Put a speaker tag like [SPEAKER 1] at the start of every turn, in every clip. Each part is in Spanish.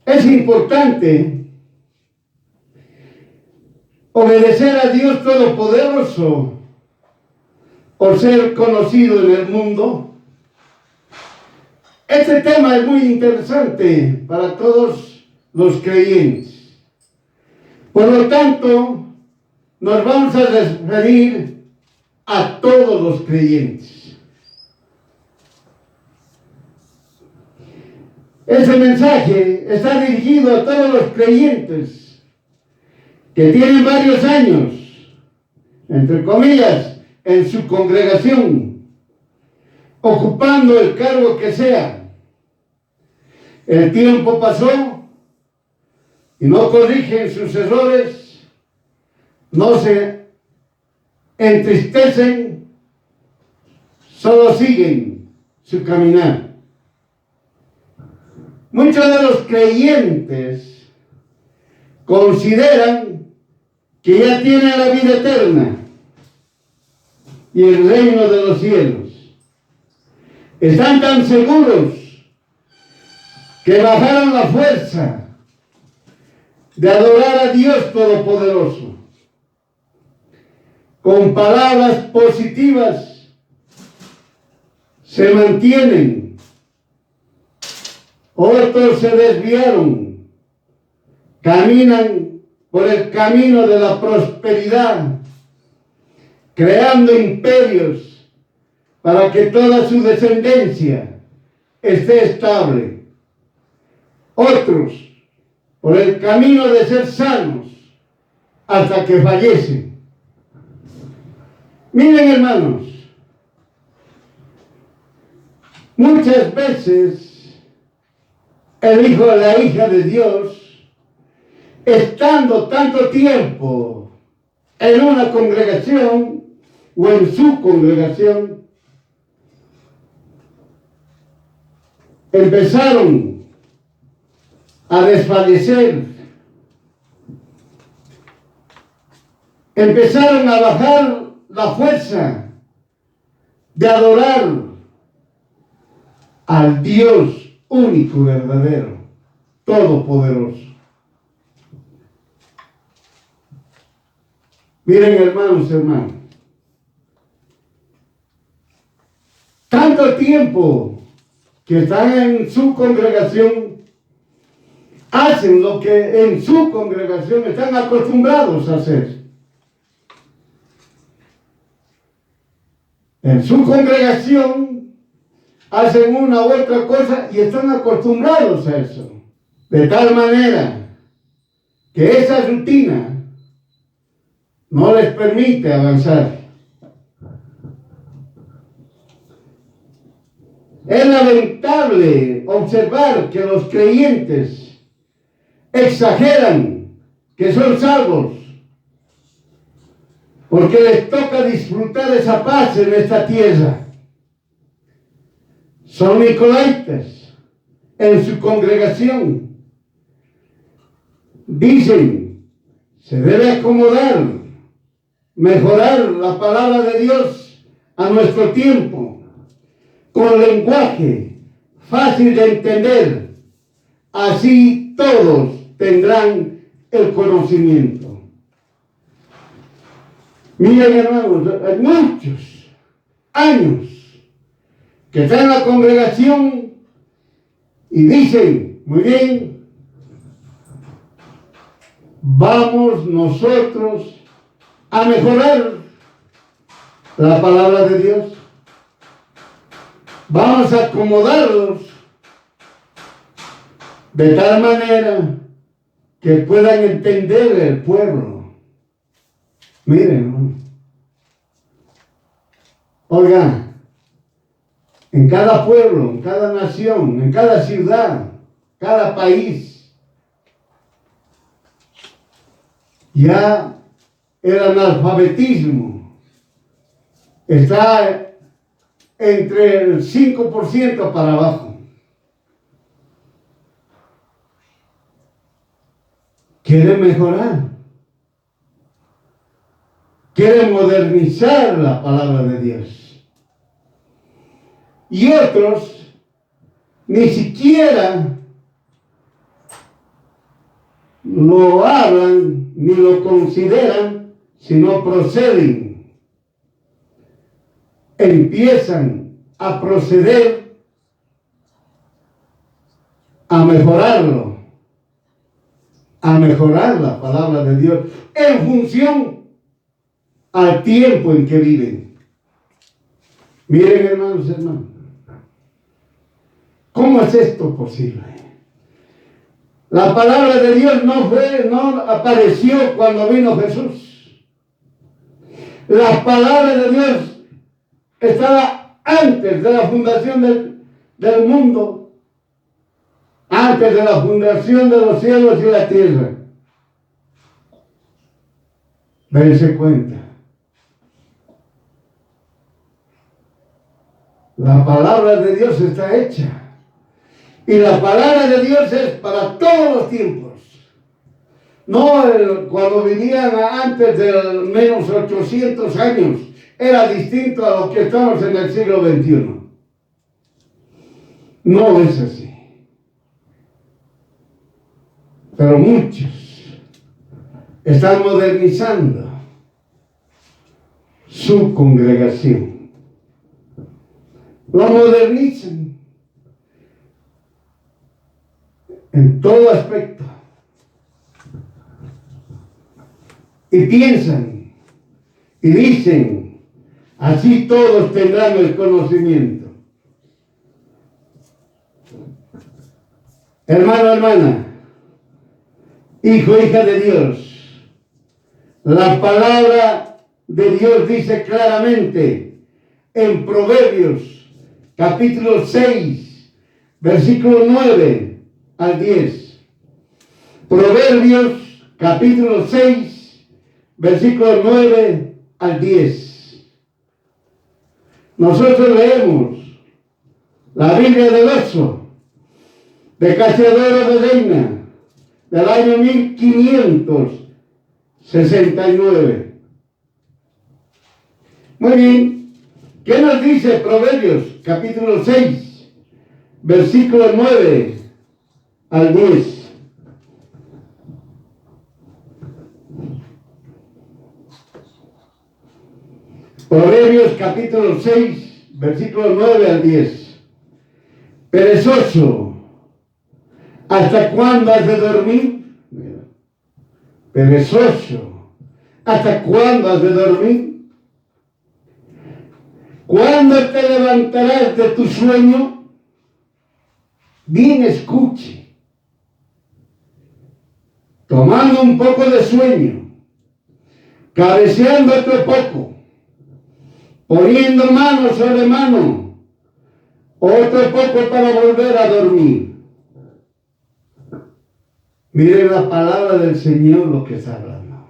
[SPEAKER 1] Es importante obedecer a Dios Todopoderoso o ser conocido en el mundo. Este tema es muy interesante para todos los creyentes. Por lo tanto, nos vamos a referir a todos los creyentes. Ese mensaje está dirigido a todos los creyentes que tienen varios años, entre comillas, en su congregación, ocupando el cargo que sea. El tiempo pasó y no corrigen sus errores, no se entristecen, solo siguen su caminar. Muchos de los creyentes consideran que ya tienen la vida eterna y el reino de los cielos. Están tan seguros que bajaron la fuerza de adorar a Dios Todopoderoso. Con palabras positivas se mantienen. Otros se desviaron, caminan por el camino de la prosperidad, creando imperios para que toda su descendencia esté estable. Otros por el camino de ser sanos hasta que fallecen. Miren, hermanos, muchas veces el hijo o la hija de Dios, estando tanto tiempo en una congregación o en su congregación, empezaron a desfallecer, empezaron a bajar la fuerza de adorar al Dios único, verdadero, todopoderoso. Miren, hermanos, tanto tiempo que están en su congregación, hacen lo que en su congregación están acostumbrados a hacer. En su congregación hacen una u otra cosa y están acostumbrados a eso. De tal manera que esa rutina no les permite avanzar. Es lamentable observar que los creyentes exageran que son salvos, porque les toca disfrutar esa paz en esta tierra. Son nicolaitas en su congregación. Dicen, se debe acomodar, mejorar la palabra de Dios a nuestro tiempo, con lenguaje fácil de entender. Así todos tendrán el conocimiento. Miren, hermanos, hay muchos años que están en la congregación y dicen, muy bien, vamos nosotros a mejorar la palabra de Dios. Vamos a acomodarlos de tal manera que puedan entender el pueblo. Miren, oigan, en cada pueblo, en cada nación, en cada ciudad, cada país, ya el analfabetismo está entre el 5% para abajo. Quiere mejorar, quiere modernizar la palabra de Dios. Y otros ni siquiera lo hablan ni lo consideran, sino proceden. Empiezan a proceder a mejorarlo, a mejorar la palabra de Dios en función al tiempo en que viven. Miren, hermanos, ¿cómo es esto posible? La palabra de Dios no apareció cuando vino Jesús. La palabra de Dios estaba antes de la fundación del mundo, antes de la fundación de los cielos y la tierra. Dense cuenta. La palabra de Dios está hecha. Y la palabra de Dios es para todos los tiempos. No cuando vivían antes de menos 800 años. Era distinto a lo que estamos en el siglo XXI. No es así. Pero muchos están modernizando su congregación. Lo modernizan en todo aspecto. Y piensan y dicen, así todos tendrán el conocimiento. Hermano, hermana, hijo, hija de Dios, la palabra de Dios dice claramente en Proverbios capítulo 6, versículo 9 al 10. Proverbios capítulo 6, versículo 9 al 10. Nosotros leemos la Biblia del Oso de Casiodoro de Reina del año 1569. Muy bien. ¿Qué nos dice Proverbios capítulo 6, versículo 9 al 10? Proverbios capítulo 6, versículo 9 al 10. Perezoso, ¿hasta cuándo has de dormir? Perezoso, ¿hasta cuándo has de dormir? ¿Cuándo te levantarás de tu sueño? Bien escuche. Tomando un poco de sueño, cabeceando otro poco, poniendo mano sobre mano, otro poco para volver a dormir. Miren la palabra del Señor lo que está hablando.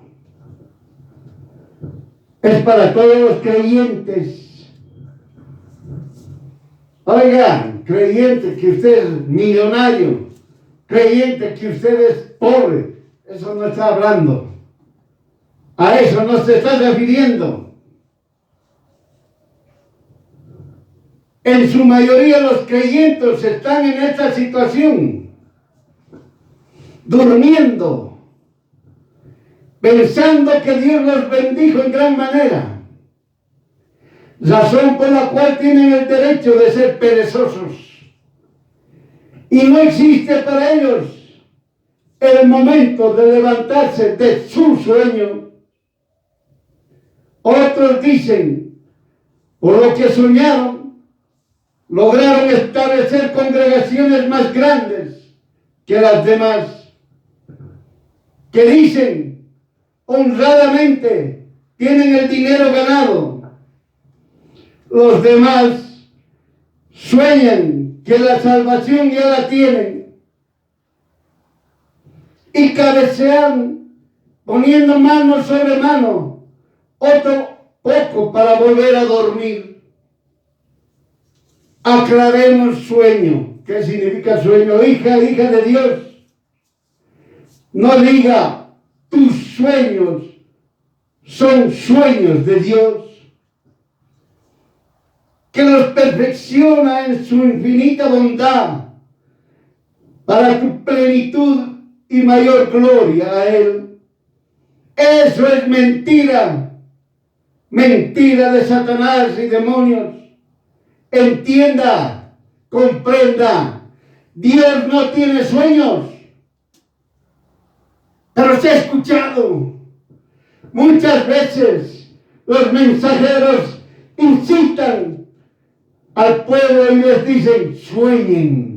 [SPEAKER 1] Es para todos los creyentes. Oigan, creyente que usted es millonario, creyente que usted es pobre, eso no está hablando. A eso no se está refiriendo. En su mayoría los creyentes están en esta situación, durmiendo, pensando que Dios los bendijo en gran manera. Razón por la cual tienen el derecho de ser perezosos. Y no existe para ellos el momento de levantarse de su sueño. Otros dicen, por lo que soñaron, lograron establecer congregaciones más grandes que las demás, que dicen, honradamente, tienen el dinero ganado. Los demás sueñan que la salvación ya la tienen y cabecean poniendo mano sobre mano, otro poco para volver a dormir. Aclaremos sueño. ¿Qué significa sueño? Hija de Dios. No diga tus sueños son sueños de Dios, que los perfecciona en su infinita bondad para tu plenitud y mayor gloria a Él. Eso es mentira. Mentira de Satanás y demonios. Entienda, comprenda. Dios no tiene sueños. Pero se ha escuchado muchas veces los mensajeros incitan al pueblo y les dicen: sueñen.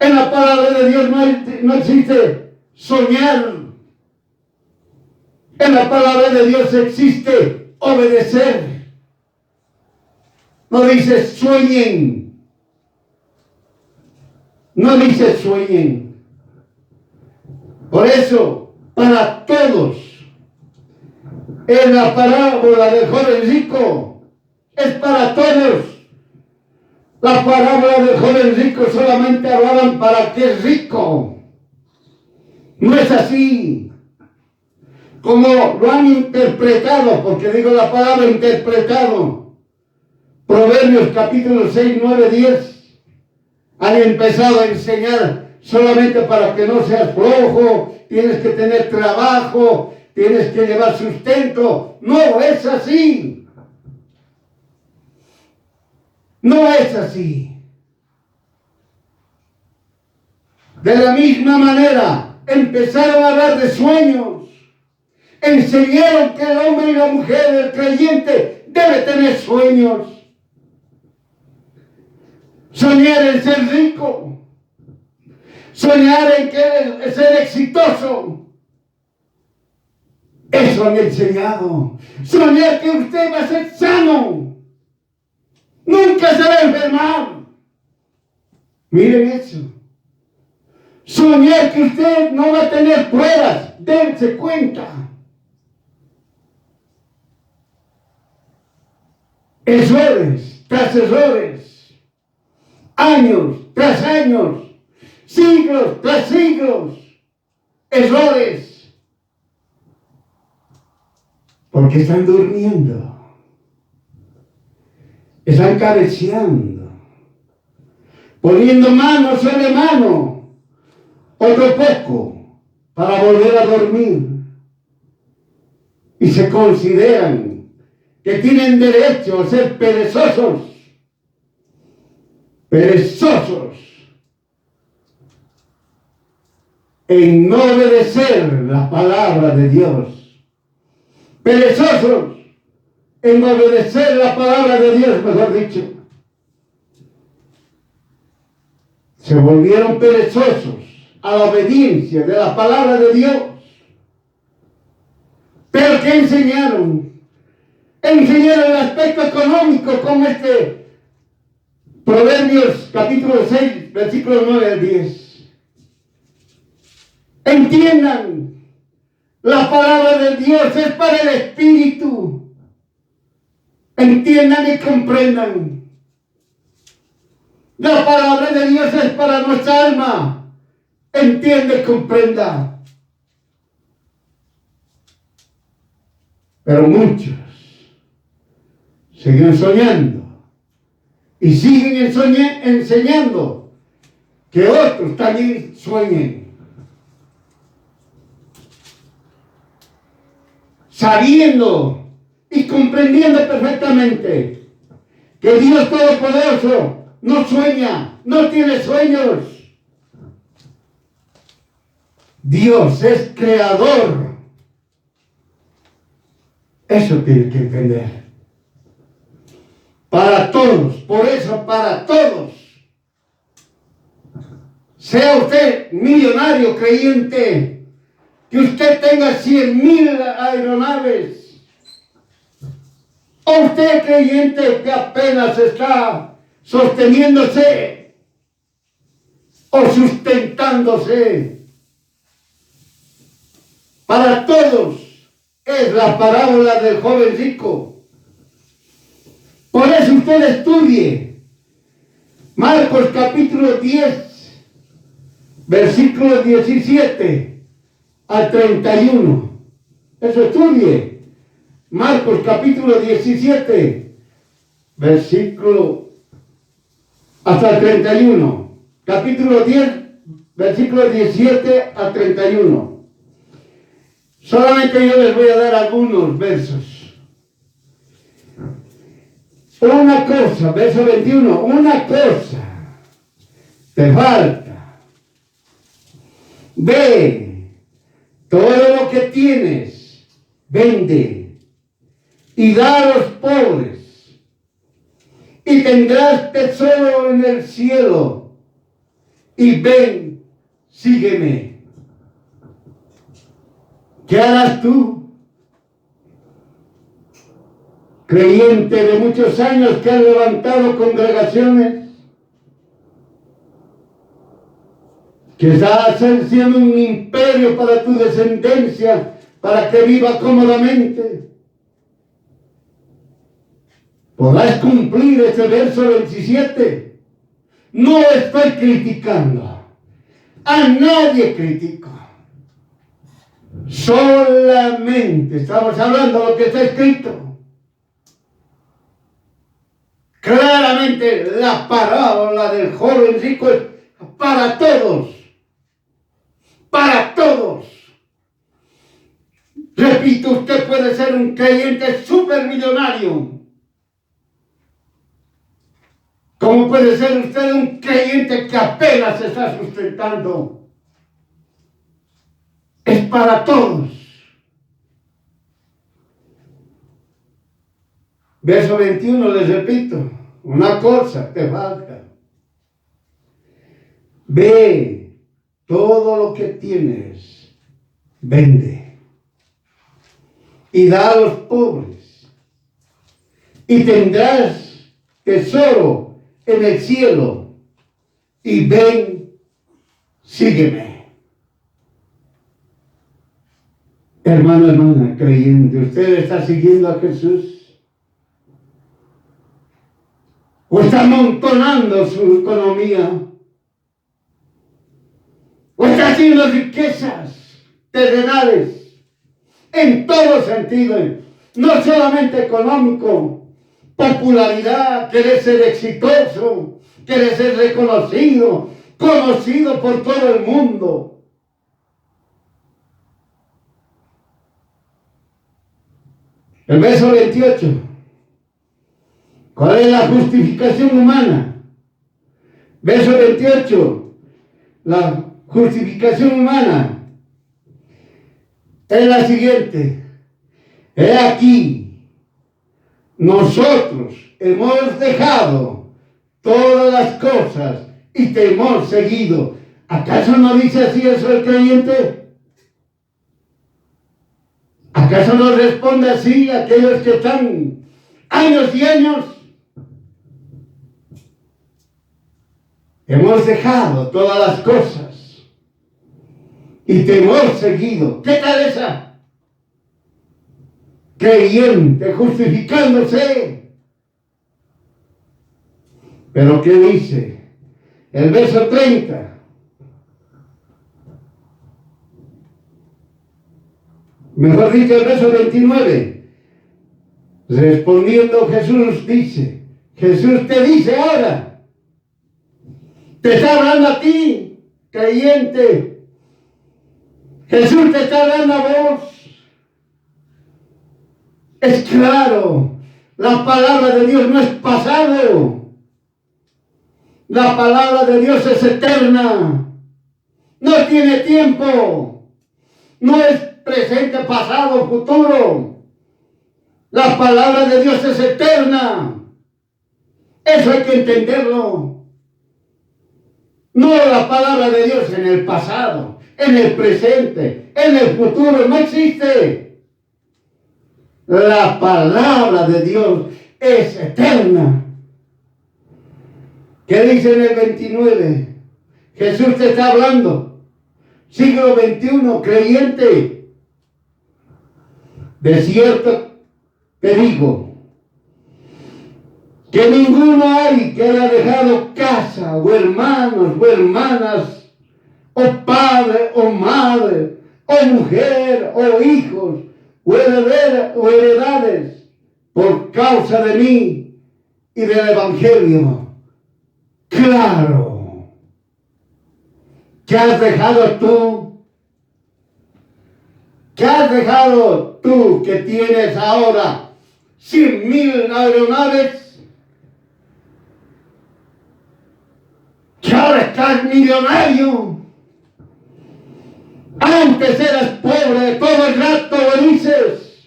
[SPEAKER 1] En la palabra de Dios no existe soñar. En la palabra de Dios existe obedecer. No dice sueñen. No dice sueñen. Por eso, para todos, en la parábola del joven rico, es para todos. La parábola del joven rico solamente hablaban para que es rico. No es así. Como lo han interpretado, porque digo la palabra interpretado. Proverbios capítulo 6, 9, 10. Han empezado a enseñar solamente para que no seas flojo, tienes que tener trabajo, tienes que llevar sustento. No es así. No es así. De la misma manera, empezaron a hablar de sueños. Enseñaron que el hombre y la mujer, el creyente, debe tener sueños. Soñar en ser rico. Soñar en ser exitoso. Eso han enseñado. Soñar que usted va a ser sano. Nunca se va a enfermar. Miren eso. Soñar que usted no va a tener pruebas. Dense cuenta. Errores tras errores. Años tras años. Siglos tras siglos. Errores. Porque están durmiendo. Están cabeceando. Poniendo mano sobre mano. Otro poco. Para volver a dormir. Y se consideran que tienen derecho a ser perezosos. Perezosos. En no obedecer la palabra de Dios. Perezosos en obedecer la palabra de Dios, mejor dicho. Se volvieron perezosos a la obediencia de la palabra de Dios. ¿Pero qué enseñaron? Enseñaron el aspecto económico como Proverbios capítulo 6, versículos 9 al 10. Entiendan, la palabra de Dios es para el espíritu. Entiendan y comprendan. La palabra de Dios es para nuestra alma. Entiende y comprenda. Pero muchos siguen soñando y siguen enseñando que otros también sueñen, sabiendo y comprendiendo perfectamente que Dios Todopoderoso no sueña, no tiene sueños. Dios es creador. Eso tiene que entender. Para todos, por eso para todos. Sea usted millonario, creyente, que usted tenga 100,000 aeronaves, o usted creyente que apenas está sosteniéndose o sustentándose. Para todos es la parábola del joven rico. Por eso usted estudie Marcos capítulo 10, versículos 17 al 31. Eso estudie. Marcos capítulo 17, versículo hasta el 31. Capítulo 10, versículos 17 a 31. Solamente yo les voy a dar algunos versos. Una cosa, verso 21, una cosa te falta. Ve, todo lo que tienes, vende y da a los pobres, y tendrás tesoro en el cielo. Y ven, sígueme. ¿Qué harás tú, creyente de muchos años que han levantado congregaciones, que estás haciendo un imperio para tu descendencia, para que viva cómodamente? ¿Podrás cumplir ese verso 27? No estoy criticando, a nadie critico. Solamente estamos hablando de lo que está escrito. Claramente la parábola del joven rico es para todos. Para todos. Repito, usted puede ser un creyente supermillonario. ¿Cómo puede ser usted un creyente que apenas se está sustentando? Es para todos. Verso 21, les repito, una cosa te falta. Ve, todo lo que tienes, vende y da a los pobres, y tendrás tesoro en el cielo. Y ven, sígueme. Hermano, hermana, creyente, ¿usted está siguiendo a Jesús? ¿O está amontonando su economía? ¿O está haciendo riquezas terrenales en todo sentido? No solamente económico, popularidad, querer ser exitoso, querer ser reconocido, conocido por todo el mundo. El verso 28. ¿Cuál es la justificación humana? Verso 28. La justificación humana es la siguiente. He aquí, nosotros hemos dejado todas las cosas y te hemos seguido. ¿Acaso no dice así eso el creyente? ¿Acaso no responde así aquellos que están años y años? Hemos dejado todas las cosas y te hemos seguido. ¿Qué tal esa? Creyente, justificándose. Pero ¿qué dice? El verso 30. Mejor dicho, el verso 29. Respondiendo Jesús dice, Jesús te dice ahora, te está hablando a ti, creyente. Jesús te está hablando a vos. Es claro, la palabra de Dios no es pasado. La palabra de Dios es eterna. No tiene tiempo. No es presente, pasado, futuro. La palabra de Dios es eterna. Eso hay que entenderlo. No la palabra de Dios en el pasado, en el presente, en el futuro. No existe. La palabra de Dios es eterna. ¿Qué dice en el 29? Jesús te está hablando. Siglo XXI, creyente. De cierto te digo que ninguno hay que haya dejado casa, o hermanos, o hermanas, o padre, o madre, o mujer, o hijos, o heredades, por causa de mí y del Evangelio. Claro, ¿Qué has dejado tú? ¿Qué has dejado tú que tienes ahora 100,000 aeronaves? Que ahora estás millonario. Antes eras pobre, todo el rato lo dices.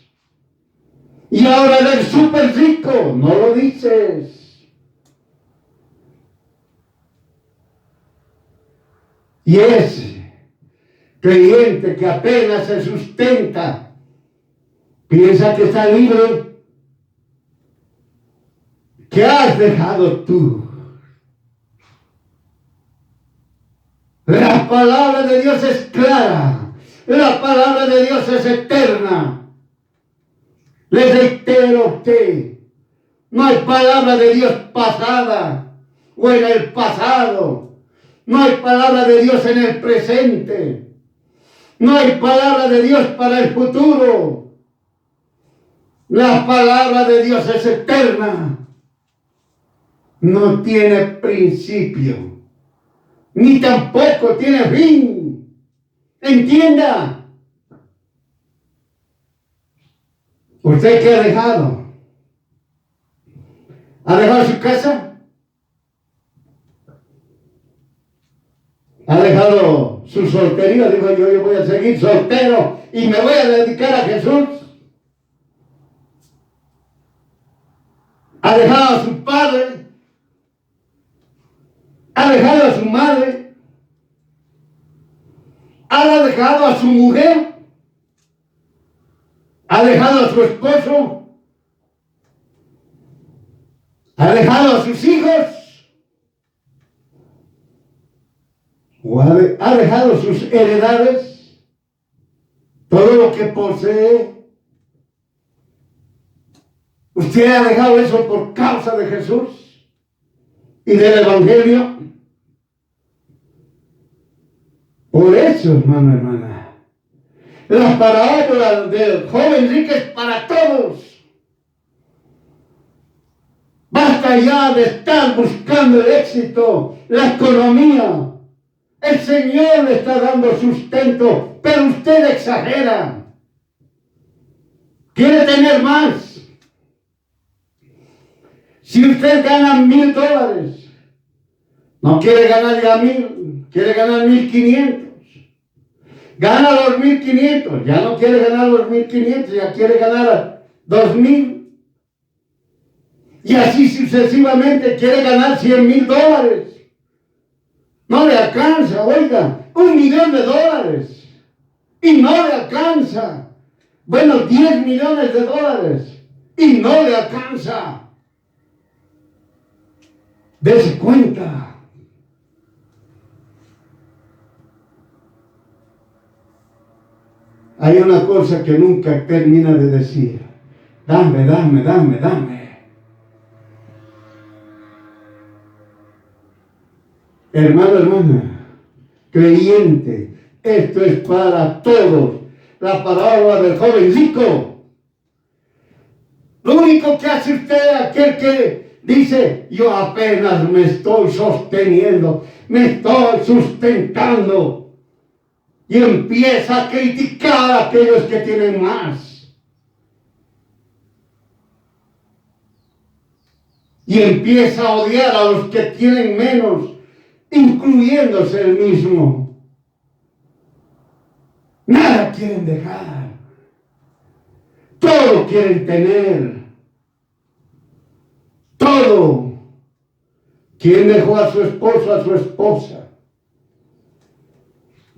[SPEAKER 1] Y ahora eres súper rico, no lo dices. Y ese creyente que apenas se sustenta, piensa que está libre. ¿Qué has dejado tú? La palabra de Dios es clara. La palabra de Dios es eterna. Les reitero a usted, no hay palabra de Dios pasada o en el pasado. No hay palabra de Dios en el presente. No hay palabra de Dios para el futuro. La palabra de Dios es eterna. No tiene principio, ni tampoco tiene fin. Entienda. ¿Usted qué ha dejado? ¿Ha dejado su casa? ¿Ha dejado su soltería? Digo yo voy a seguir soltero y me voy a dedicar a Jesús. ¿Ha dejado a su padre? ¿Ha dejado a su madre? ¿Ha dejado a su mujer? ¿Ha dejado a su esposo? ¿Ha dejado a sus hijos? ¿O ha dejado sus heredades? ¿Todo lo que posee? ¿Usted ha dejado eso por causa de Jesús y del Evangelio? Por eso, hermano, hermana, la parábola del joven rico es para todos. Basta ya de estar buscando el éxito, la economía. El Señor le está dando sustento, pero usted exagera. Quiere tener más. Si usted gana $1,000, no quiere ganar ya 1,000, quiere ganar 1,500. Gana los 1,500, ya no quiere ganar los 1,500, ya quiere ganar 2,000. Y así sucesivamente quiere ganar $100,000. No le alcanza, oiga, $1,000,000. Y no le alcanza. Bueno, $10,000,000. Y no le alcanza. Dese cuenta. Hay una cosa que nunca termina de decir. Dame, dame, dame, dame. Hermano, hermana, creyente, esto es para todos. La parábola del joven rico. Lo único que hace usted, aquel que dice, yo apenas me estoy sosteniendo, me estoy sustentando, y empieza a criticar a aquellos que tienen más. Y empieza a odiar a los que tienen menos, incluyéndose el mismo. Nada quieren dejar. Todo quieren tener. Todo. ¿Quién dejó a su esposo, a su esposa?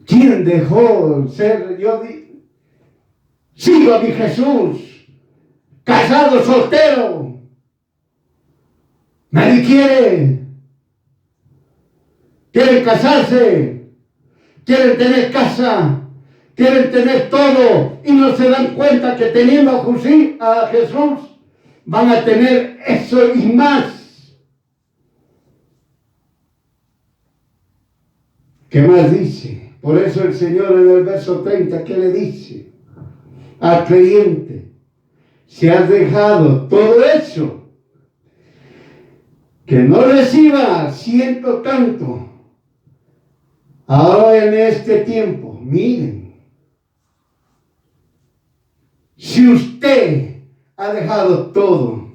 [SPEAKER 1] ¿Quién dejó ser? Sigo a mi Jesús. Casado, soltero. Nadie quiere. Quieren casarse, quieren tener casa, quieren tener todo y no se dan cuenta que teniendo a Jesús van a tener eso y más. ¿Qué más dice? Por eso el Señor en el verso 30, ¿qué le dice? Al creyente, si has dejado todo eso, que no reciba 100 tanto. Ahora en este tiempo, miren, si usted ha dejado todo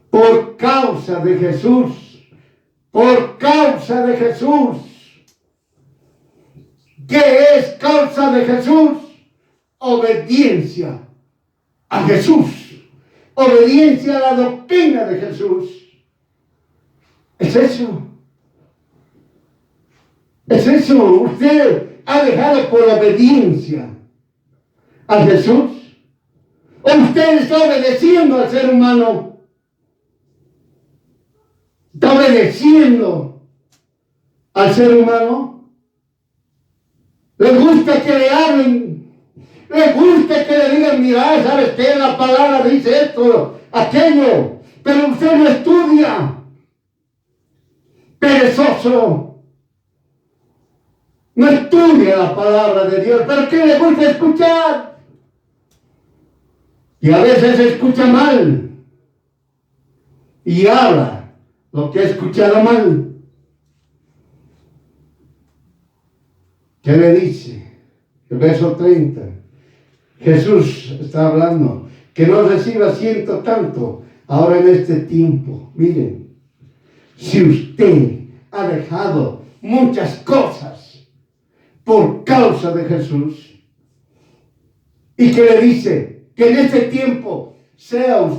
[SPEAKER 1] por causa de Jesús, por causa de Jesús, ¿qué es causa de Jesús? Obediencia a Jesús, obediencia a la doctrina de Jesús. Es eso. Es eso. Usted ha dejado por obediencia a Jesús. ¿O usted está obedeciendo al ser humano? ¿Está obedeciendo al ser humano? ¿Le gusta que le hablen? ¿Le gusta que le digan, mira, sabes qué? La palabra dice esto, aquello, pero usted no estudia? Perezoso. No estudia la palabra de Dios, pero ¿qué le gusta escuchar? Y a veces escucha mal y habla lo que ha escuchado mal. ¿Qué le dice? El verso 30. Jesús está hablando que no reciba ciento tanto ahora en este tiempo. Miren, si usted ha dejado muchas cosas por causa de Jesús, y que le dice que en este tiempo, sea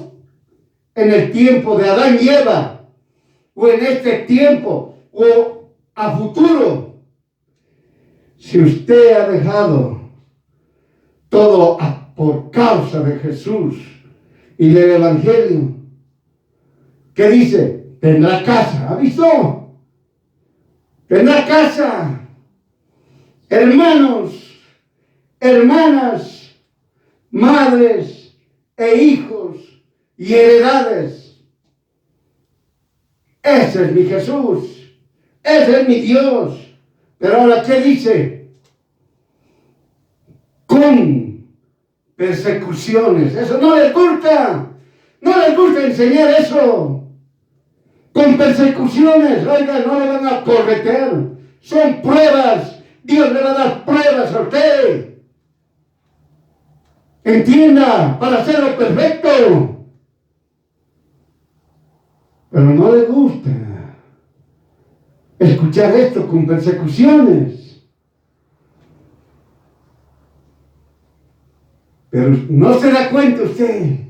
[SPEAKER 1] en el tiempo de Adán y Eva, o en este tiempo, o a futuro, si usted ha dejado todo por causa de Jesús y del Evangelio, ¿qué dice? Tendrá casa. ¿Ha visto? Tendrá casa. Hermanos, hermanas, madres e hijos y heredades. Ese es mi Jesús. Ese es mi Dios. Pero ahora, ¿qué dice? Con persecuciones. Eso no les gusta. No les gusta enseñar eso. Con persecuciones. Oiga, no le van a corretear. Son pruebas. Dios le va a dar pruebas a usted. Entienda, para hacerlo perfecto. Pero no le gusta escuchar esto con persecuciones. Pero no se da cuenta usted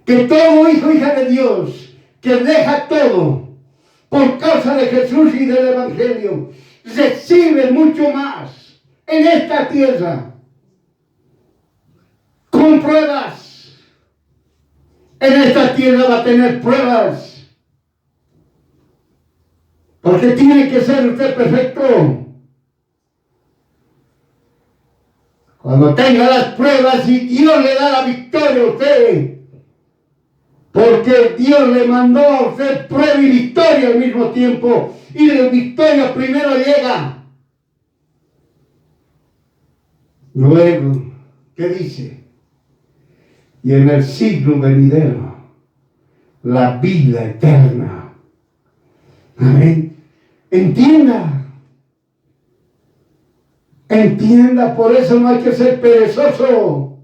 [SPEAKER 1] que todo hijo, hija de Dios, que deja todo por causa de Jesús y del Evangelio, recibe mucho más en esta tierra, con pruebas. En esta tierra va a tener pruebas, porque tiene que ser usted perfecto. Cuando tenga las pruebas y Dios le da la victoria a usted, porque Dios le mandó a usted prueba y victoria al mismo tiempo, y la victoria primero llega. Luego, ¿qué dice? Y en el siglo venidero, la vida eterna. Amén. Entienda. Entienda, por eso no hay que ser perezoso.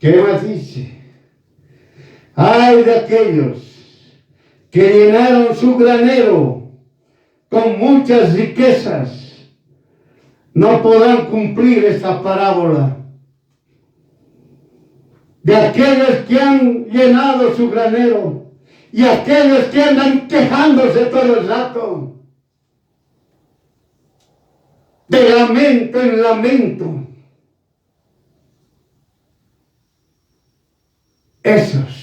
[SPEAKER 1] ¿Qué más dice? Ay de aquellos que llenaron su granero con muchas riquezas, no podrán cumplir esta parábola. De aquellos que han llenado su granero y aquellos que andan quejándose todo el rato, de lamento en lamento. Esos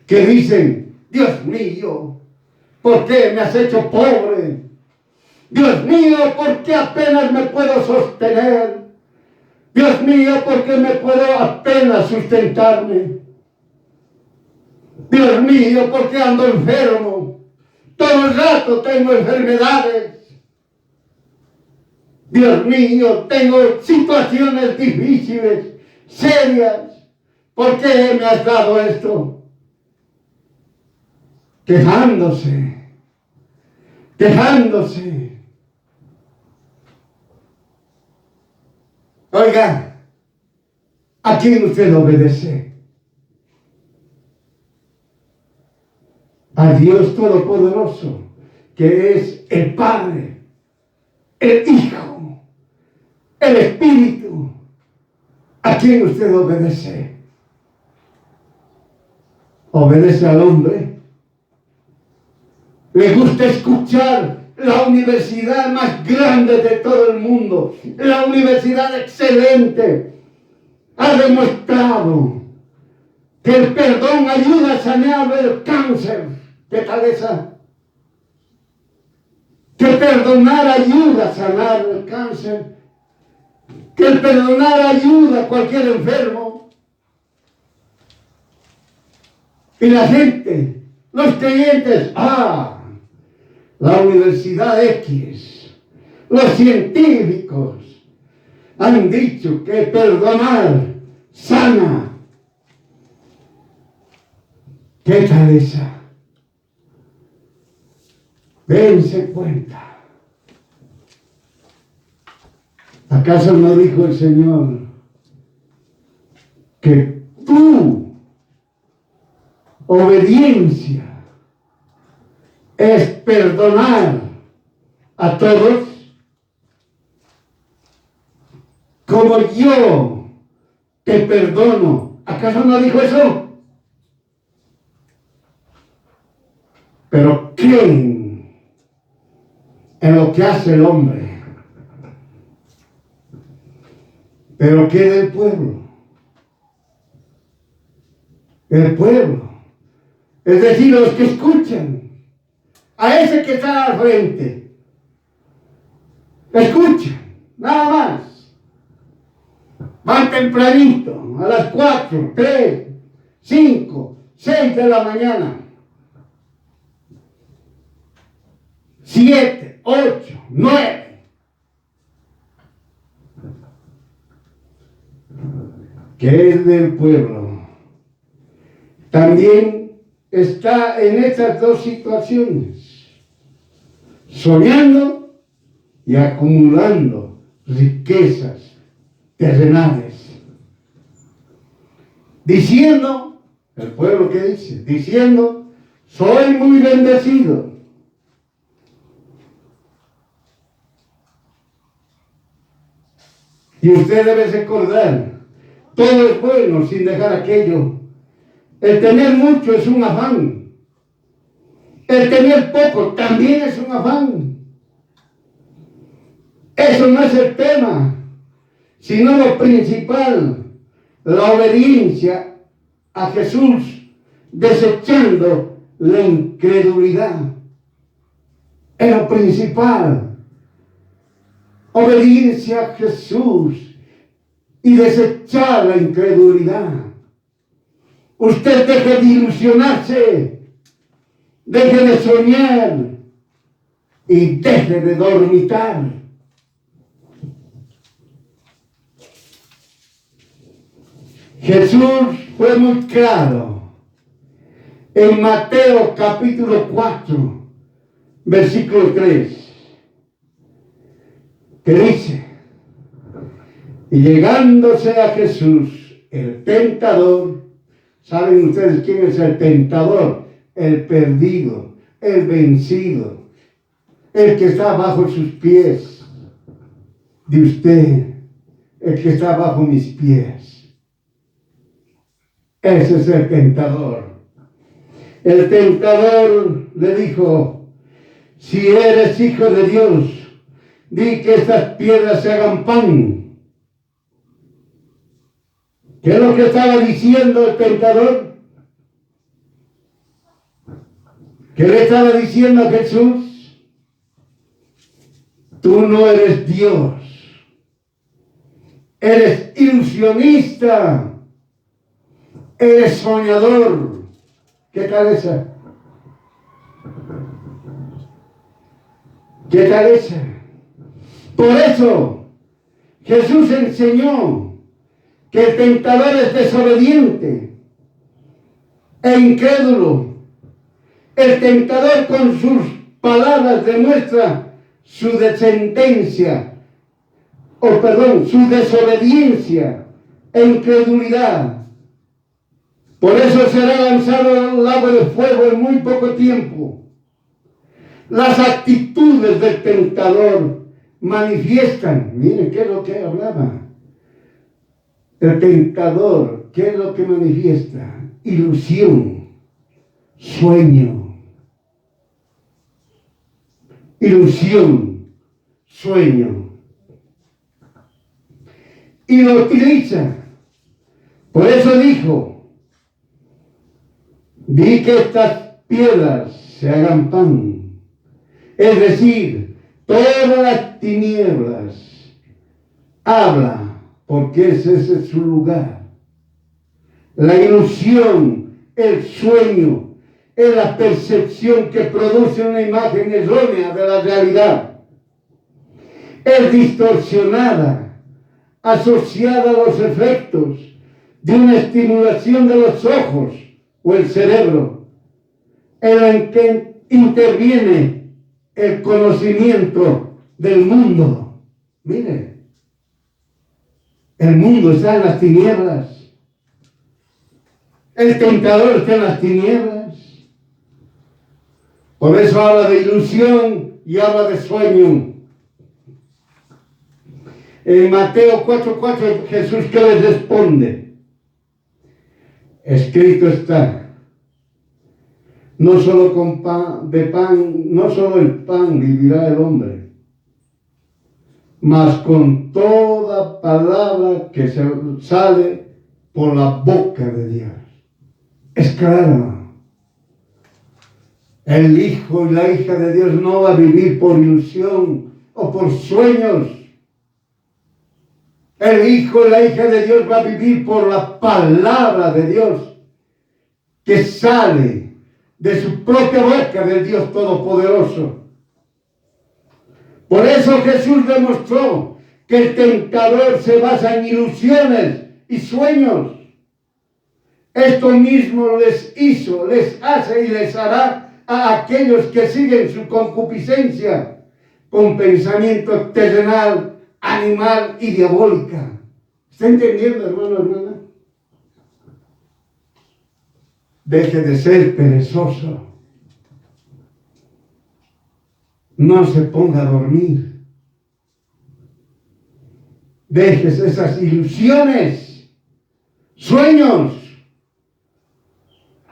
[SPEAKER 1] que dicen, Dios mío, ¿por qué me has hecho pobre? Dios mío, ¿por qué apenas me puedo sostener? Dios mío, ¿por qué me puedo apenas sustentarme? Dios mío, ¿por qué ando enfermo? Todo el rato tengo enfermedades. Dios mío, tengo situaciones difíciles, serias. ¿Por qué me has dado esto? quejándose, quejándose. Oiga, ¿a quién usted obedece? A Dios Todopoderoso, que es el Padre, el Hijo, el Espíritu. ¿A quién usted obedece? ¿Obedece al hombre? ¿Le gusta escuchar la universidad más grande de todo el mundo? La universidad excelente ha demostrado que el perdón ayuda a sanar el cáncer. ¿Qué tal esa? Que perdonar ayuda a sanar el cáncer. Que el perdonar ayuda a cualquier enfermo. Y la gente, los creyentes, la Universidad X, los científicos han dicho que perdonar sana. ¿Qué tal esa? Dense cuenta. ¿Acaso no dijo el Señor que tu obediencia es perdonar a todos como yo te perdono? ¿Acaso no dijo eso? Pero creen en lo que hace el hombre. Pero ¿qué del pueblo? El pueblo, es decir, los que escuchan, a ese que está al frente, escuchan, nada más. Van tempranito, a las 4, 3, 5, 6 de la mañana. 7, 8, 9. Que es del pueblo. También está en estas dos situaciones, soñando y acumulando riquezas terrenales. Diciendo, el pueblo que dice, diciendo, soy muy bendecido. Y usted debe recordar, todo es bueno sin dejar aquello. El tener mucho es un afán. El tener poco también es un afán. Eso no es el tema, sino lo principal, la obediencia a Jesús, desechando la incredulidad. Es lo principal. Obediencia a Jesús y desechar la incredulidad. Usted deje de ilusionarse, deje de soñar y deje de dormitar. Jesús fue muy claro en Mateo capítulo 4, versículo 3, que dice: y llegándose a Jesús, el tentador. ¿Saben ustedes quién es el tentador? El perdido, el vencido, el que está bajo sus pies de usted, el que está bajo mis pies. Ese es el tentador. El tentador le dijo: si eres hijo de Dios, di que estas piedras se hagan pan. ¿Qué es lo que estaba diciendo el tentador? ¿Qué le estaba diciendo a Jesús? Tú no eres Dios. Eres ilusionista. Eres soñador. ¿Qué tal esa? ¿Qué tal esa? Por eso Jesús enseñó que el tentador es desobediente e incrédulo, El tentador con sus palabras demuestra su descendencia, su desobediencia e incredulidad. Por eso será lanzado al lago de fuego en muy poco tiempo. Las actitudes del tentador manifiestan, miren qué es lo que hablaba. El tentador, ¿qué es lo que manifiesta? Ilusión, sueño. Ilusión, sueño. Y lo utiliza. Por eso dijo, di que estas piedras se hagan pan. Es decir, todas las tinieblas habla, porque ese es su lugar. La ilusión, el sueño, es la percepción que produce una imagen errónea de la realidad. Es distorsionada, asociada a los efectos de una estimulación de los ojos o el cerebro, en la que interviene el conocimiento del mundo. Mire, el mundo está en las tinieblas. El tentador está en las tinieblas. Por eso habla de ilusión y habla de sueño. En Mateo 4:4 Jesús, ¿qué les responde? Escrito está, no solo no solo el pan vivirá el hombre, mas con toda palabra que sale por la boca de Dios. Es claro. El hijo y la hija de Dios no va a vivir por ilusión o por sueños. El hijo y la hija de Dios va a vivir por la palabra de Dios que sale de su propia boca, del Dios Todopoderoso. Por eso Jesús demostró que el tentador se basa en ilusiones y sueños. Esto mismo les hace y les hará a aquellos que siguen su concupiscencia con pensamiento terrenal, animal y diabólica. ¿Está entendiendo, hermano, hermana? Deje de ser perezoso. No se ponga a dormir. Dejes esas ilusiones, sueños,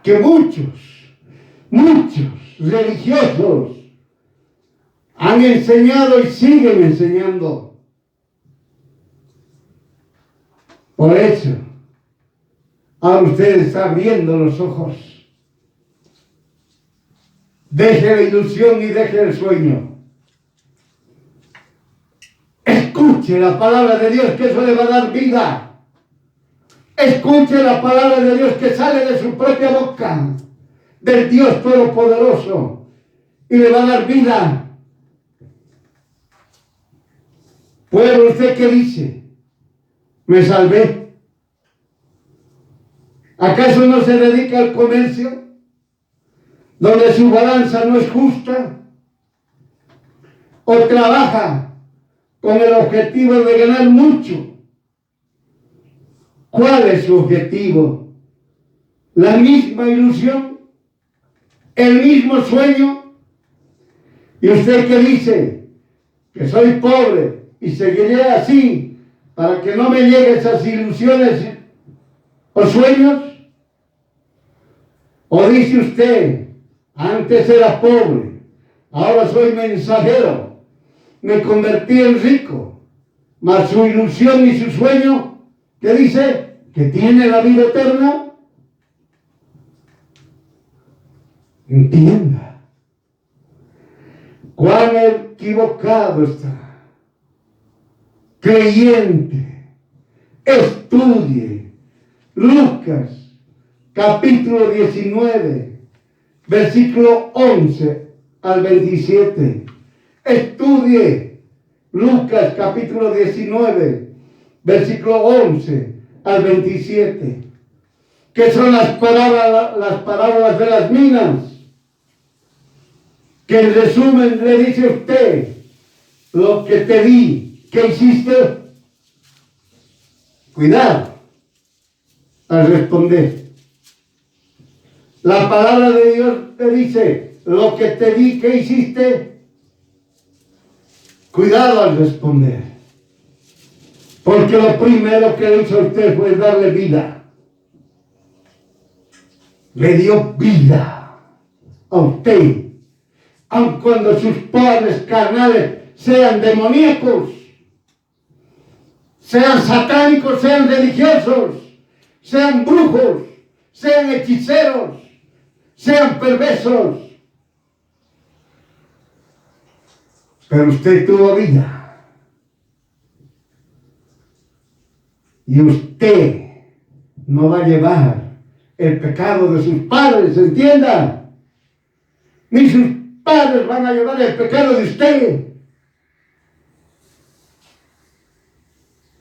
[SPEAKER 1] que muchos religiosos han enseñado y siguen enseñando. Por eso, ahora usted está abriendo los ojos. Deje la ilusión y deje el sueño. Escuche la palabra de Dios, que eso le va a dar vida. Escuche la palabra de Dios que sale de su propia boca, del Dios Todopoderoso, y le va a dar vida. Pueblo, ¿usted qué dice? Me salvé. ¿Acaso no se dedica al comercio, donde su balanza no es justa? ¿O trabaja con el objetivo de ganar mucho? ¿Cuál es su objetivo? ¿La misma ilusión? ¿El mismo sueño? ¿Y usted qué dice? Que soy pobre y seguiré así para que no me lleguen esas ilusiones o sueños. ¿O dice usted, antes era pobre, ahora soy mensajero, me convertí en rico, mas su ilusión y su sueño, ¿qué dice? ¿Que tiene la vida eterna? Entienda. Cuán equivocado está. Creyente, estudie Lucas capítulo 19, versículo 11 al 27. Estudie Lucas capítulo 19, versículo 11 al 27. Que son las parábolas de las minas. que en resumen le dice a usted, lo que te di, ¿qué hiciste? Cuidado al responder. La palabra de Dios te dice, lo que te di, ¿qué hiciste? Cuidado al responder. Porque lo primero que le hizo a usted fue darle vida. Le dio vida a usted. Aun cuando sus padres carnales sean demoníacos, sean satánicos, sean religiosos, sean brujos, sean hechiceros, sean perversos. Pero usted tuvo vida. Y usted no va a llevar el pecado de sus padres, ¿entienda? Ni sus padres van a llevar el pecado de usted.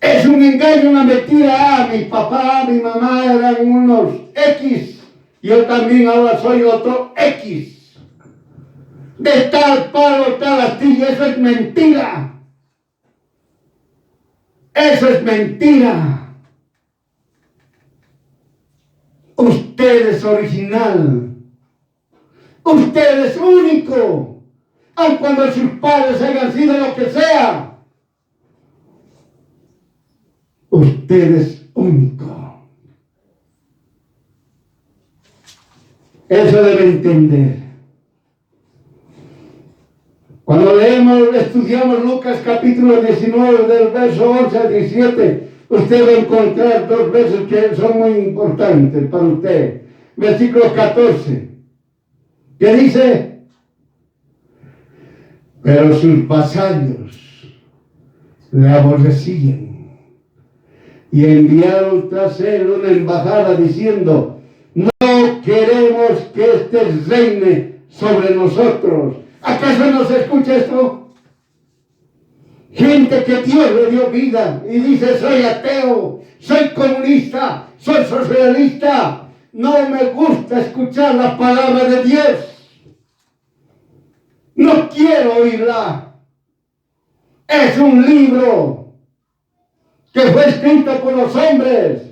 [SPEAKER 1] Es un engaño, una mentira. Mi papá, mi mamá eran unos X. Yo también ahora soy otro X. De tal palo, tal astilla. Eso es mentira. Eso es mentira. Usted es original. Usted es único. Aun cuando sus padres hayan sido lo que sea. Usted es único. Eso debe entender. Cuando estudiamos Lucas capítulo 19 del verso 11 al 17, usted va a encontrar dos versos que son muy importantes para usted. Versículo 14, que dice, pero sus vasallos le aborrecían y enviaron tras él una embajada diciendo, no queremos que éste reine sobre nosotros. ¿Acaso no se escucha esto? Gente que Dios le dio vida y dice, soy ateo, soy comunista, soy socialista, no me gusta escuchar la palabra de Dios, no quiero oírla. Es un libro que fue escrito por los hombres.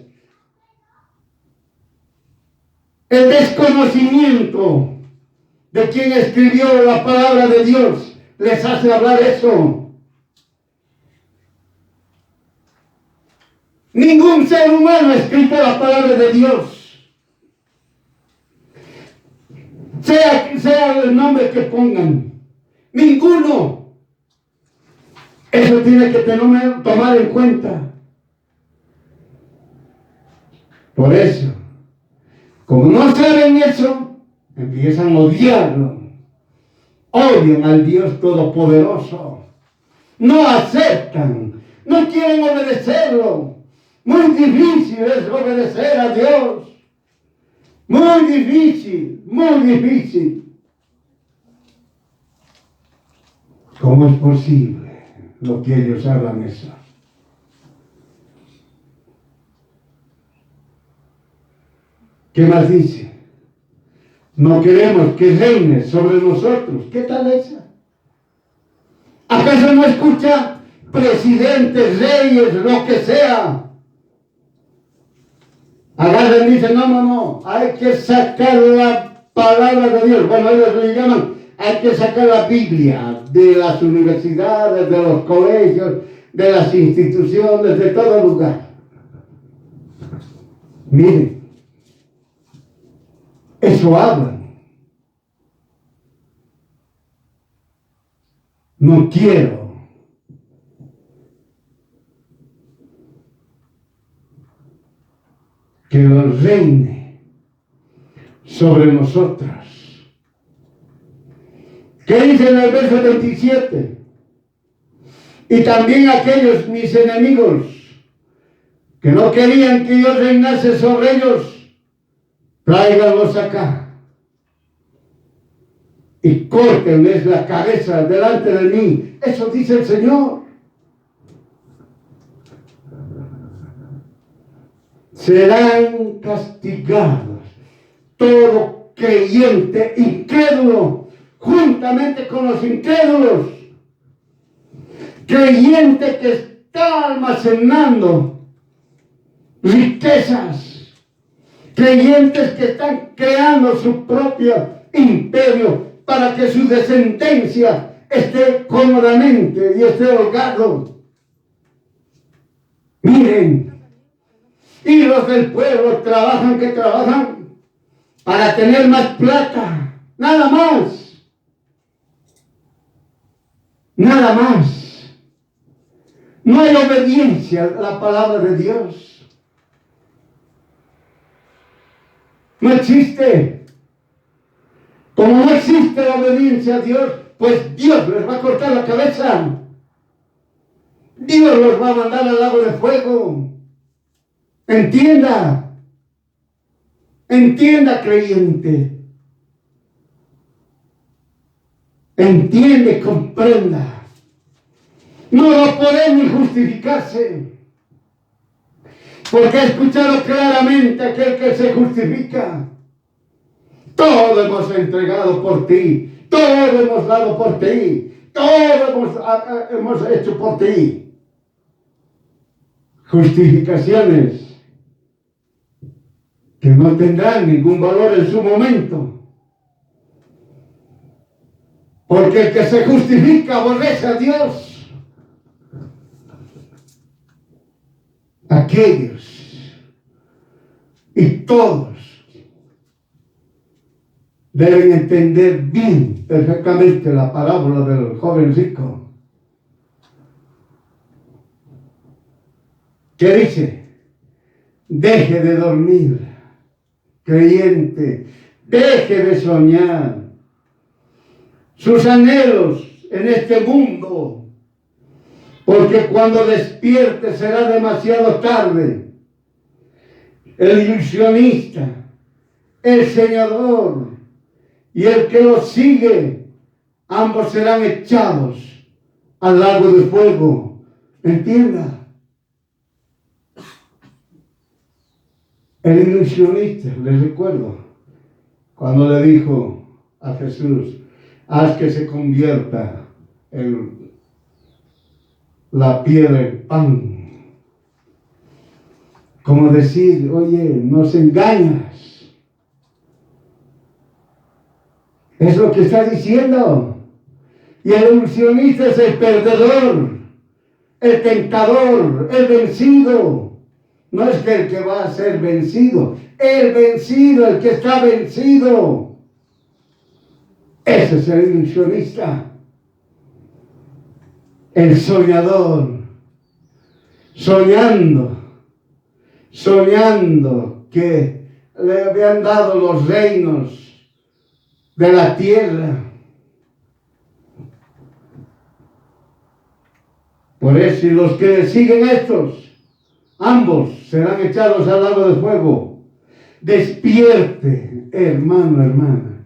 [SPEAKER 1] El desconocimiento de quien escribió la palabra de Dios les hace hablar eso. Ningún ser humano ha escrito la palabra de Dios. Sea el nombre que pongan. Ninguno. Eso tiene que tomar en cuenta. Por eso, como no saben eso, empiezan a odiarlo. Odian al Dios Todopoderoso. No aceptan. No quieren obedecerlo. Muy difícil es obedecer a Dios. Muy difícil, muy difícil. ¿Cómo es posible lo que ellos hablan eso? ¿Qué más dice? No queremos que reine sobre nosotros. ¿Qué tal esa? ¿Acaso no escucha presidentes, reyes, lo que sea? Agarran y dicen, no, hay que sacar la palabra de Dios. Bueno, ellos le llaman, hay que sacar la Biblia de las universidades, de los colegios, de las instituciones, de todo lugar. Miren. Eso hablan. No quiero que Dios reine sobre nosotros. ¿Qué dice en el verso 27? Y también aquellos mis enemigos que no querían que yo reinase sobre ellos, tráiganlos acá y córtenles la cabeza delante de mí. Eso dice el Señor. Serán castigados todo creyente incrédulo juntamente con los incrédulos, creyente que está almacenando riquezas, creyentes que están creando su propio imperio para que su descendencia esté cómodamente y esté holgado. Miren, y los del pueblo trabajan para tener más plata, nada más. Nada más. No hay obediencia a la palabra de Dios. No existe. Como no existe la obediencia a Dios, pues Dios les va a cortar la cabeza. Dios los va a mandar al lago de fuego. Entienda. Entienda, creyente. Entiende, comprenda. No va a poder ni justificarse. Porque ha escuchado claramente aquel que se justifica. Todo hemos entregado por ti. Todo hemos dado por ti. Todo hemos hecho por ti. Justificaciones que no tendrán ningún valor en su momento. Porque el que se justifica aborrece a Dios. Aquellos y todos deben entender bien, perfectamente la parábola del joven rico. ¿Qué dice? Deje de dormir, creyente, deje de soñar sus anhelos en este mundo, porque cuando despierte será demasiado tarde. El ilusionista, el soñador y el que lo sigue, ambos serán echados al lago de fuego. ¿Entienda? El ilusionista, les recuerdo, cuando le dijo a Jesús, haz que se convierta la piedra en pan. Como decir, oye, nos engañas. Es lo que está diciendo. Y el ilusionista es el perdedor, el tentador, el vencido. No es que el que va a ser vencido, el vencido, el que está vencido. Ese es el ilusionista. El soñador, soñando que le habían dado los reinos de la tierra. Por eso, y los que siguen estos, ambos serán echados al lago de fuego. Despierte, hermano, hermana.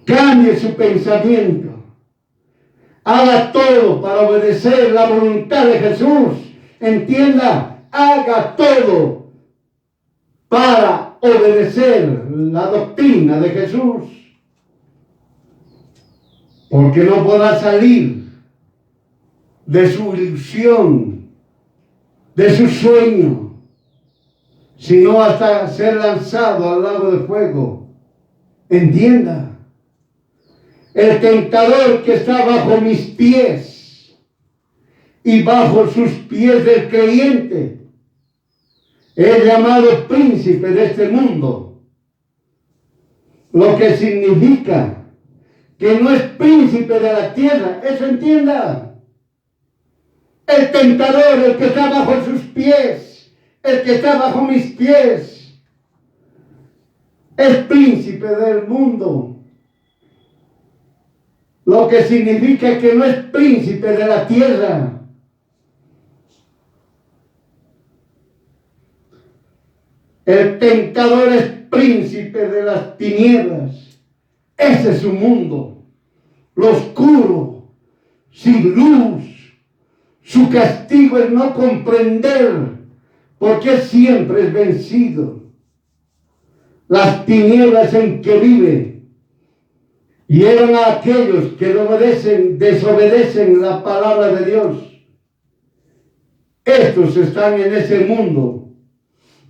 [SPEAKER 1] Cambie su pensamiento. Haga todo para obedecer la voluntad de Jesús. Entienda, haga todo para obedecer la doctrina de Jesús. Porque no podrá salir de su ilusión, de su sueño, sino hasta ser lanzado al lago de fuego. Entienda. El tentador que está bajo mis pies y bajo sus pies del creyente es llamado príncipe de este mundo. Lo que significa que no es príncipe de la tierra. Eso entienda. El tentador, el que está bajo sus pies, el que está bajo mis pies, es príncipe del mundo. Lo que significa que no es príncipe de la tierra. El tentador es príncipe de las tinieblas. Ese es su mundo, lo oscuro, sin luz. Su castigo es no comprender, porque siempre es vencido. Las tinieblas en que vive hieren a aquellos que desobedecen la palabra de Dios. Estos están en ese mundo.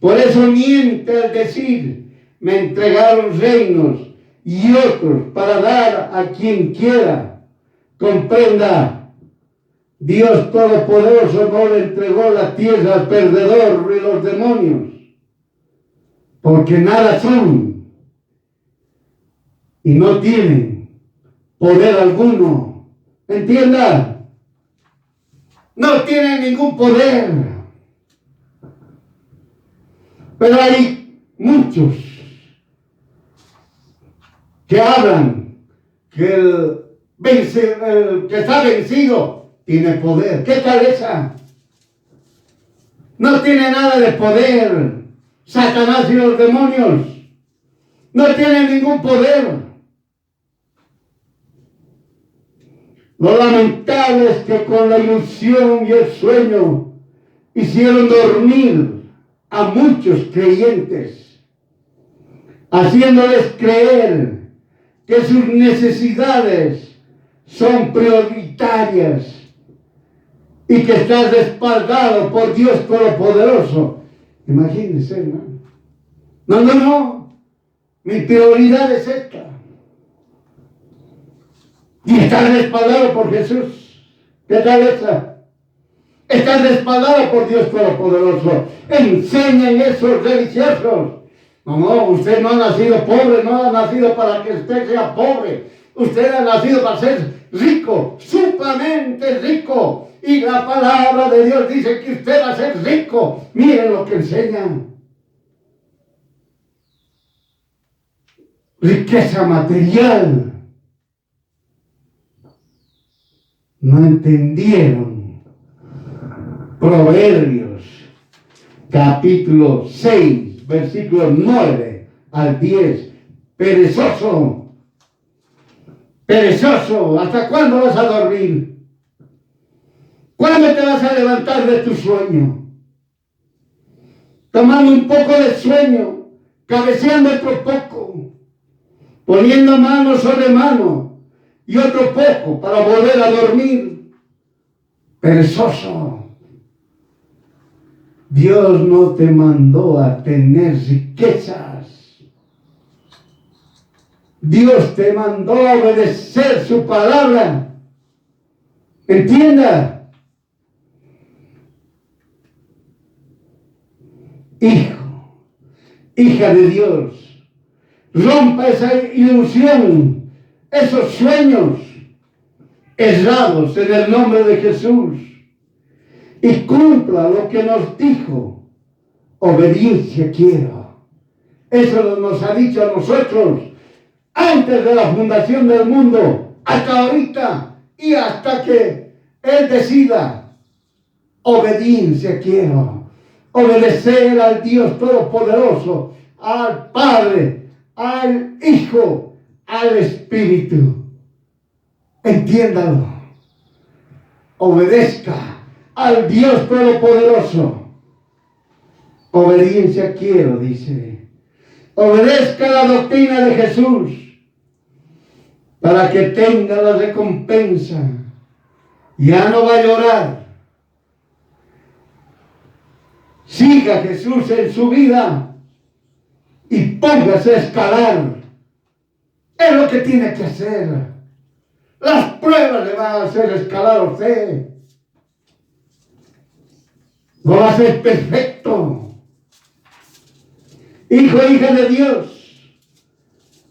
[SPEAKER 1] Por eso miente al decir, me entregaron reinos y otros para dar a quien quiera. Comprenda, Dios Todopoderoso no le entregó la tierra al perdedor y los demonios, porque nada son y no tienen poder alguno. ¿Entienda? No tienen ningún poder. Pero hay muchos que hablan que el que está vencido tiene poder. ¿Qué tal esa? No tiene nada de poder. Satanás y los demonios no tienen ningún poder. Lo lamentable es que con la ilusión y el sueño hicieron dormir a muchos creyentes, haciéndoles creer que sus necesidades son prioritarias y que estás respaldado por Dios Todopoderoso. Imagínense, hermano. No. Mi prioridad es esta. Y estás respaldado por Jesús. ¿Qué tal esa? Estás respaldado por Dios Todopoderoso. Enseñen esos religiosos. No, usted no ha nacido pobre, no ha nacido para que usted sea pobre. Usted ha nacido para ser rico, sumamente rico. Y la palabra de Dios dice que usted va a ser rico. Miren lo que enseñan. Riqueza material. No entendieron. Proverbios, capítulo 6, versículos 9 al 10. Perezoso, perezoso, ¿hasta cuándo vas a dormir? ¿Cuándo te vas a levantar de tu sueño? Tomando un poco de sueño, cabeceando otro poco, poniendo mano sobre mano y otro poco para volver a dormir. Perezoso. Dios no te mandó a tener riquezas. Dios te mandó a obedecer su palabra. Entienda. Hijo, hija de Dios, rompa esa ilusión, esos sueños errados en el nombre de Jesús y cumpla lo que nos dijo. Obediencia quiero. Eso nos ha dicho a nosotros antes de la fundación del mundo, hasta ahorita y hasta que Él decida. Obediencia quiero. Obedecer al Dios Todopoderoso, al Padre, al Hijo, al Espíritu. Entiéndalo. Obedezca al Dios Todopoderoso. Obediencia quiero, dice. Obedezca la doctrina de Jesús para que tenga la recompensa. Ya no va a llorar. Siga a Jesús en su vida y póngase a escalar. Es lo que tiene que hacer. Las pruebas le van a hacer escalar a usted. No va a ser perfecto. Hijo e hija de Dios,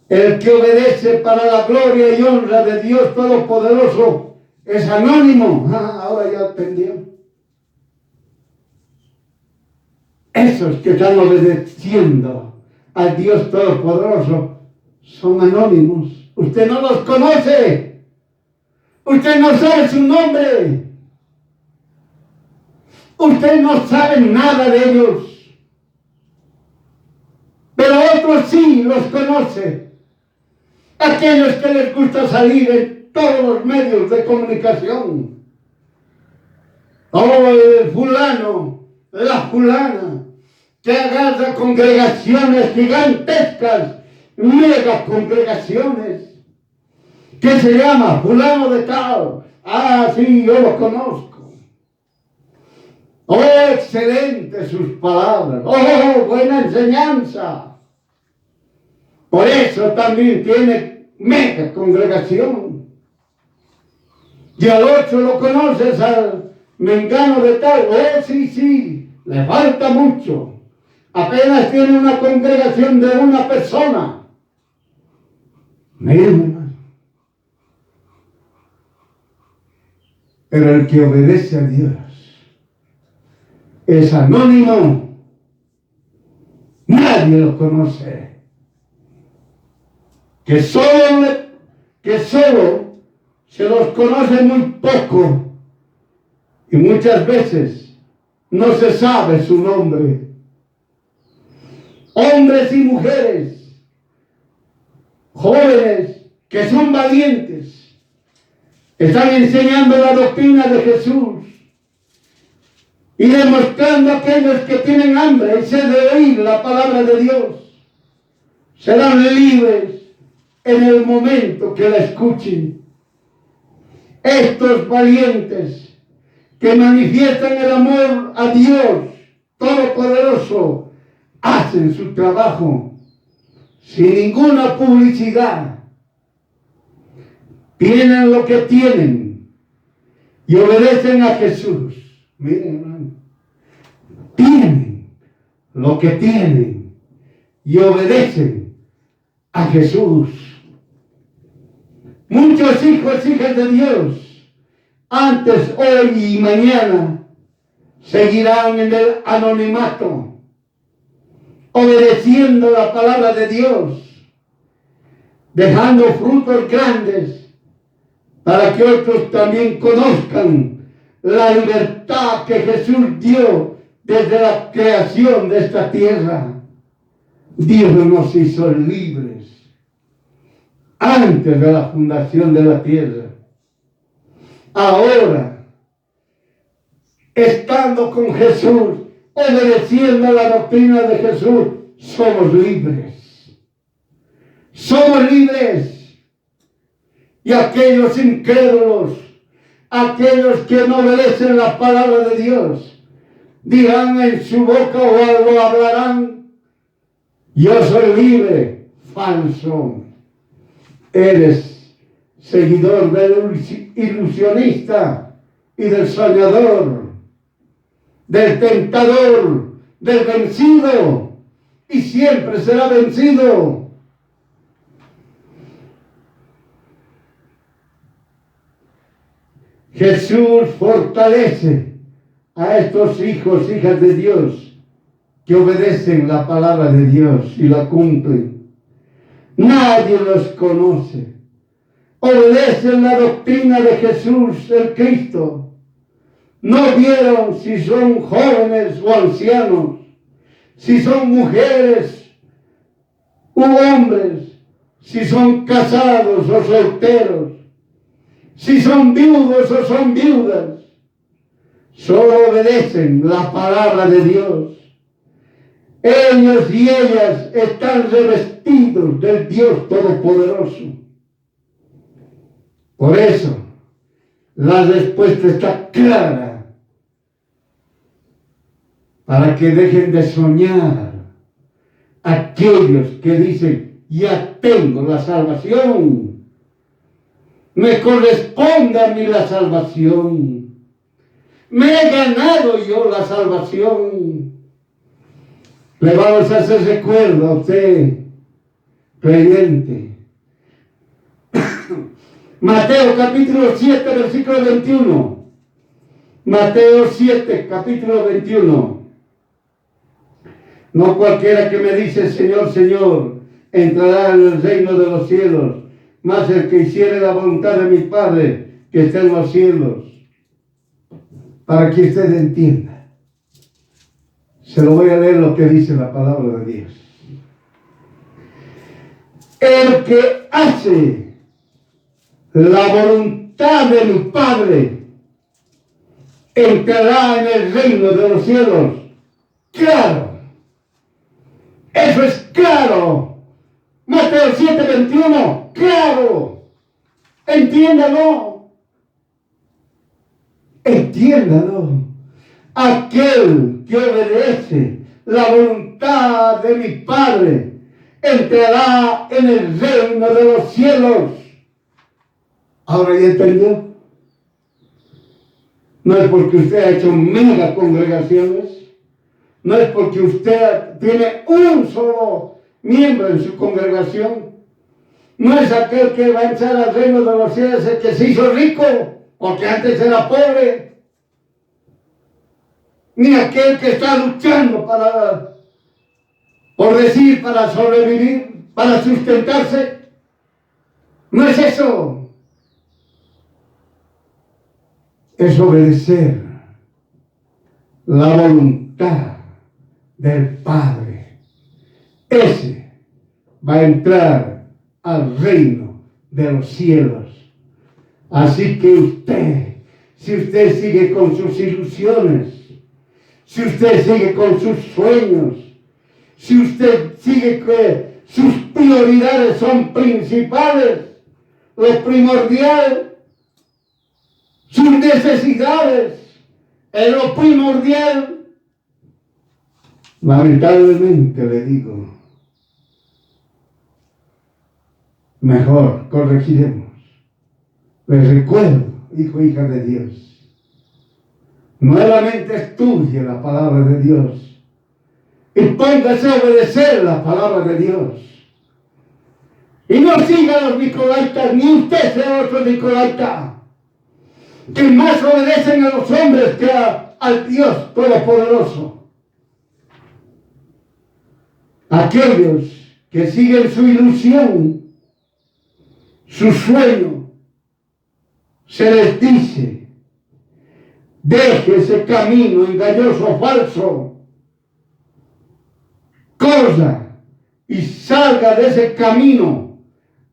[SPEAKER 1] el que obedece para la gloria y honra de Dios Todopoderoso es anónimo. Ahora ya entendió. Esos que están obedeciendo al Dios Todopoderoso son anónimos. Usted no los conoce. Usted no sabe su nombre. Usted no sabe nada de ellos. Pero otros sí los conoce. Aquellos que les gusta salir en todos los medios de comunicación. Oh, el fulano, la fulana, que agarra congregaciones gigantescas, mega congregaciones, que se llama fulano de tal. Ah, sí, yo lo conozco. Oh, excelente sus palabras. Oh, buena enseñanza. Por eso también tiene mega congregación. Y al otro lo conoces, al mengano de tal. Oh, sí, sí, le falta mucho. Apenas tiene una congregación de una persona. Miren, hermano. Pero el que obedece a Dios es anónimo. Nadie lo conoce. Que solo se los conoce muy poco. Y muchas veces no se sabe su nombre. Hombres y mujeres, jóvenes que son valientes, están enseñando la doctrina de Jesús y demostrando a aquellos que tienen hambre y sed de oír la palabra de Dios. Serán libres en el momento que la escuchen. Estos valientes que manifiestan el amor a Dios Todopoderoso hacen su trabajo sin ninguna publicidad. Tienen lo que tienen y obedecen a Jesús. Miren, hermano, tienen lo que tienen y obedecen a Jesús. Muchos hijos, hijas de Dios, antes, hoy y mañana, seguirán en el anonimato, obedeciendo la palabra de Dios, dejando frutos grandes para que otros también conozcan la libertad que Jesús dio desde la creación de esta tierra. Dios nos hizo libres antes de la fundación de la tierra. Ahora, estando con Jesús, obedeciendo la doctrina de Jesús, somos libres. Somos libres. Y aquellos incrédulos, aquellos que no obedecen la palabra de Dios, dirán en su boca o algo hablarán: yo soy libre. Falso. Eres seguidor del ilusionista y del soñador, del tentador, del vencido, y siempre será vencido. Jesús fortalece a estos hijos, hijas de Dios, que obedecen la palabra de Dios y la cumplen. Nadie los conoce. Obedecen la doctrina de Jesús, el Cristo. No vieron si son jóvenes o ancianos, si son mujeres u hombres, si son casados o solteros, si son viudos o son viudas. Solo obedecen la palabra de Dios. Ellos y ellas están revestidos del Dios Todopoderoso. Por eso, la respuesta está clara, para que dejen de soñar aquellos que dicen: ya tengo la salvación, me corresponde a mí la salvación, me he ganado yo la salvación. Le vamos a hacer recuerdo a usted, creyente. Mateo capítulo 7, versículo 21. Mateo 7, capítulo 21. No cualquiera que me dice Señor, Señor, entrará en el reino de los cielos, mas el que hiciere la voluntad de mi Padre que está en los cielos. Para que usted entienda. Se lo voy a leer lo que dice la palabra de Dios. El que hace la voluntad de mi Padre entrará en el reino de los cielos. Claro. Eso es claro. Mateo 7:21. Claro. Entiéndalo. Entiéndalo. Aquel que obedece la voluntad de mi Padre entrará en el reino de los cielos. ¿Ahora ya entendió? No es porque usted ha hecho mega congregaciones, no es porque usted tiene un solo miembro en su congregación, no es aquel que va a entrar al reino de los cielos el que se hizo rico, porque antes era pobre, ni aquel que está luchando para sobrevivir, para sustentarse. No es eso. Es obedecer la voluntad del Padre. Ese va a entrar al reino de los cielos. Así que usted, si usted sigue con sus ilusiones, si usted sigue con sus sueños, si usted sigue que sus prioridades son principales, lo primordial, sus necesidades es lo primordial, lamentablemente le digo, mejor corregiremos. Les recuerdo, hijo, hija de Dios, nuevamente estudie la palabra de Dios y póngase a obedecer la palabra de Dios. Y no siga a los nicolaítas, ni usted sea otro nicolaita, que más obedecen a los hombres que al Dios Todopoderoso. Aquellos que siguen su ilusión, su sueño, se les dice: deje ese camino engañoso, falso, corra y salga de ese camino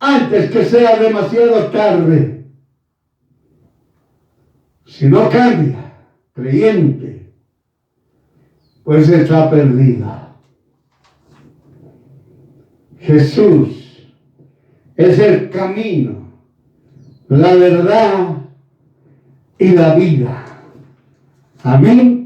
[SPEAKER 1] antes que sea demasiado tarde. Si no cambia, creyente, pues está perdida. Jesús es el camino, la verdad y la vida. Amén.